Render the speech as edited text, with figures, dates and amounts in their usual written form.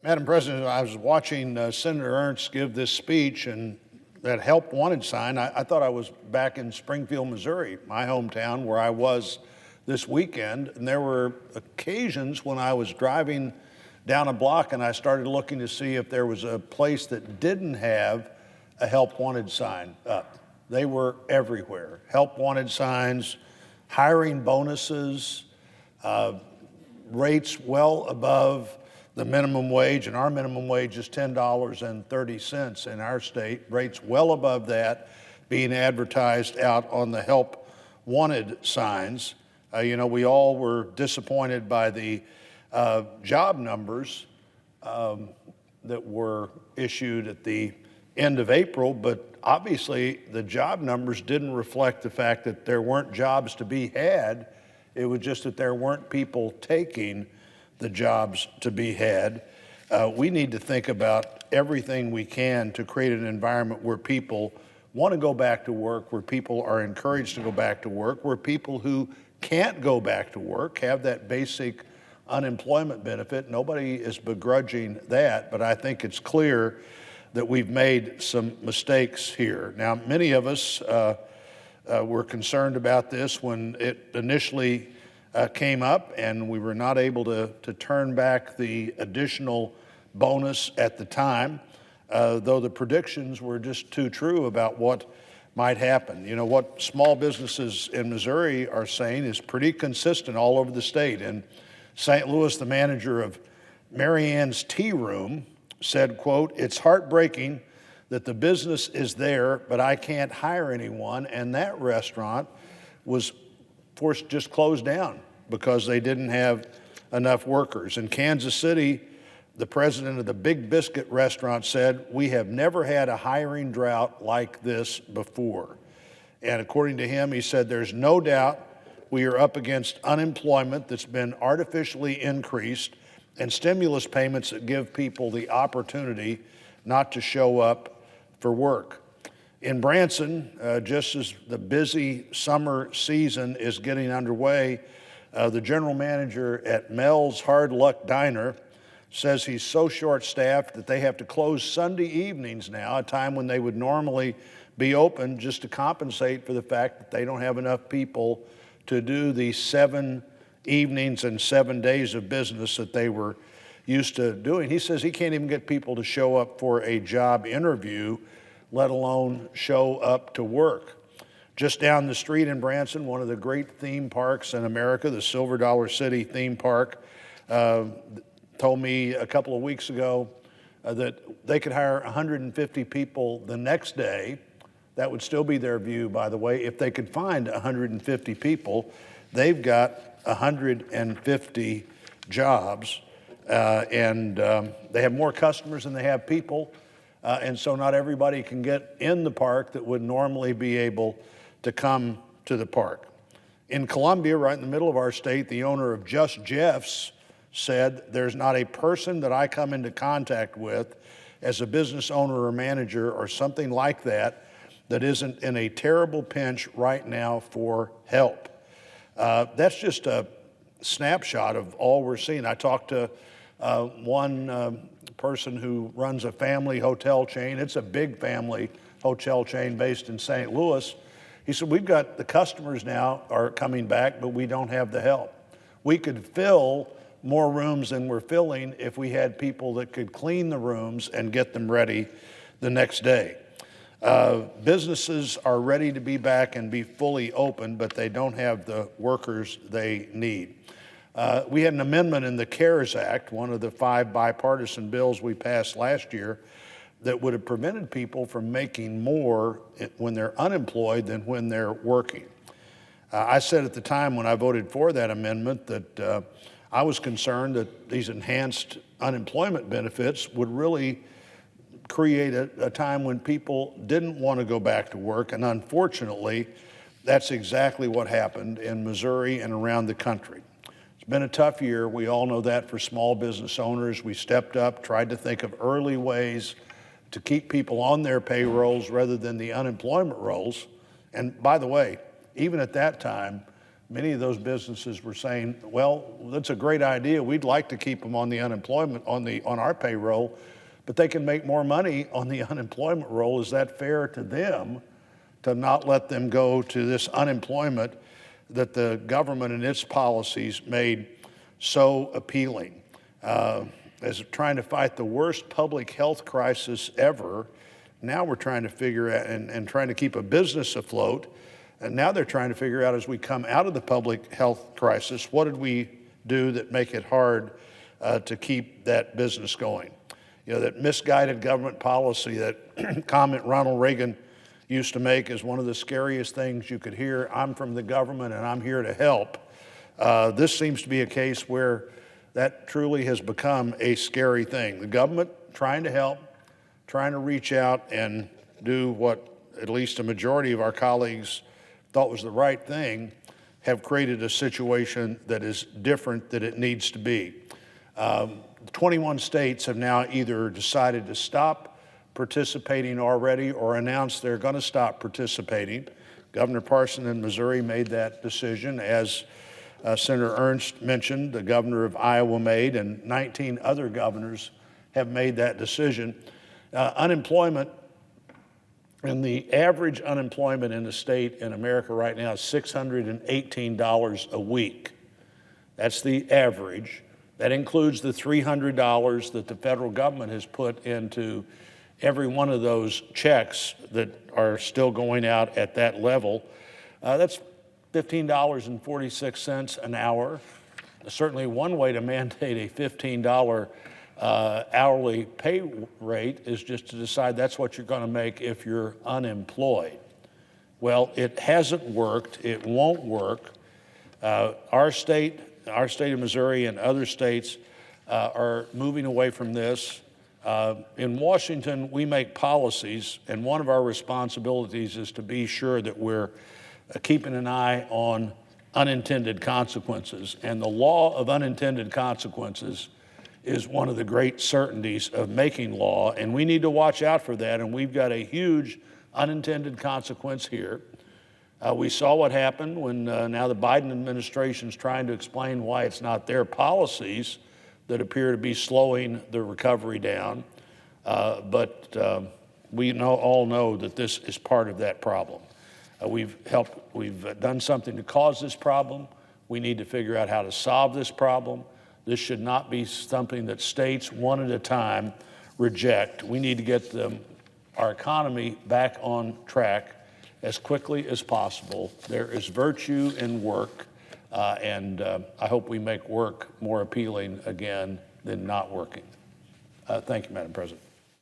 Madam President, I was watching Senator Ernst give this speech, and that help wanted sign, I thought I was back in Springfield, Missouri, my hometown, where I was this weekend. And there were occasions when I was driving down a block and I started looking to see if there was a place that didn't have a help wanted sign up. They were everywhere. Help wanted signs, hiring bonuses, rates well above the minimum wage, and our minimum wage is $10.30 in our state, rates well above that being advertised out on the help wanted signs. We all were disappointed by the job numbers that were issued at the end of April, but obviously the job numbers didn't reflect the fact that there weren't jobs to be had. It was just that there weren't people taking the jobs to be had. We need to think about everything we can to create an environment where people want to go back to work, where people are encouraged to go back to work, where people who can't go back to work have that basic unemployment benefit. Nobody is begrudging that, but I think it's clear that we've made some mistakes here. Now, many of us were concerned about this when it initially came up, and we were not able to turn back the additional bonus at the time, though the predictions were just too true about what might happen. You know, what small businesses in Missouri are saying is pretty consistent all over the state. In St. Louis, the manager of Mary Ann's Tea Room said, quote, "It's heartbreaking that the business is there, but I can't hire anyone," and that restaurant was forced to just close down because they didn't have enough workers. In Kansas City, the president of the Big Biscuit restaurant said, "We have never had a hiring drought like this before." And according to him, he said, "There's no doubt we are up against unemployment that's been artificially increased and stimulus payments that give people the opportunity not to show up for work." In Branson, just as the busy summer season is getting underway, the general manager at Mel's Hard Luck Diner says he's so short-staffed that they have to close Sunday evenings now, a time when they would normally be open, just to compensate for the fact that they don't have enough people to do the 7 evenings and 7 days of business that they were used to doing. He says he can't even get people to show up for a job interview, let alone show up to work. Just down the street in Branson, one of the great theme parks in America, the Silver Dollar City theme park, told me a couple of weeks ago that they could hire 150 people the next day. That would still be their view, by the way, if they could find 150 people. They've got 150 jobs, and they have more customers than they have people, and so not everybody can get in the park that would normally be able to come to the park. In Columbia, right in the middle of our state, the owner of Just Jeff's said, "There's not a person that I come into contact with as a business owner or manager or something like that that isn't in a terrible pinch right now for help." That's just a snapshot of all we're seeing. I talked to one person who runs a family hotel chain. It's a big family hotel chain based in St. Louis. He said, "We've got the customers now are coming back, but we don't have the help. We could fill more rooms than we're filling if we had people that could clean the rooms and get them ready the next day." Businesses are ready to be back and be fully open, but they don't have the workers they need. We had an amendment in the CARES Act, one of the 5 bipartisan bills we passed last year, that would have prevented people from making more when they're unemployed than when they're working. I said at the time when I voted for that amendment that I was concerned that these enhanced unemployment benefits would really create a time when people didn't want to go back to work, and unfortunately, that's exactly what happened in Missouri and around the country. It's been a tough year. We all know that for small business owners. We stepped up, tried to think of early ways to keep people on their payrolls rather than the unemployment rolls. And by the way, even at that time, many of those businesses were saying, well, that's a great idea. We'd like to keep them on the unemployment, on our payroll, but they can make more money on the unemployment roll. Is that fair to them to not let them go to this unemployment that the government and its policies made so appealing? As trying to fight the worst public health crisis ever, now we're trying to figure out and trying to keep a business afloat. And now they're trying to figure out, as we come out of the public health crisis, what did we do that make it hard to keep that business going? You know, that misguided government policy, that comment Ronald Reagan used to make is one of the scariest things you could hear. I'm from the government and I'm here to help. This seems to be a case where that truly has become a scary thing. The government trying to help, trying to reach out and do what at least a majority of our colleagues thought was the right thing, have created a situation that is different than it needs to be. 21 states have now either decided to stop participating already or announced they're going to stop participating. Governor Parson in Missouri made that decision, as Senator Ernst mentioned, the governor of Iowa made, and 19 other governors have made that decision. Unemployment, and the average unemployment in the state in America right now is $618 a week. That's the average. That includes the $300 that the federal government has put into every one of those checks that are still going out at that level. That's $15.46 an hour. Certainly one way to mandate a $15 hourly pay rate is just to decide that's what you're going to make if you're unemployed. Well, it hasn't worked. It won't work. Our state of Missouri and other states are moving away from this. In Washington, we make policies, and one of our responsibilities is to be sure that we're keeping an eye on unintended consequences. And the law of unintended consequences is one of the great certainties of making law, and we need to watch out for that, and we've got a huge unintended consequence here. We saw what happened when now the Biden administration is trying to explain why it's not their policies that appear to be slowing the recovery down, but we all know that this is part of that problem. We've done something to cause this problem. We need to figure out how to solve this problem. This should not be something that states one at a time reject. We need to get our economy back on track as quickly as possible. There is virtue in work, and I hope we make work more appealing again than not working. Thank you, Madam President.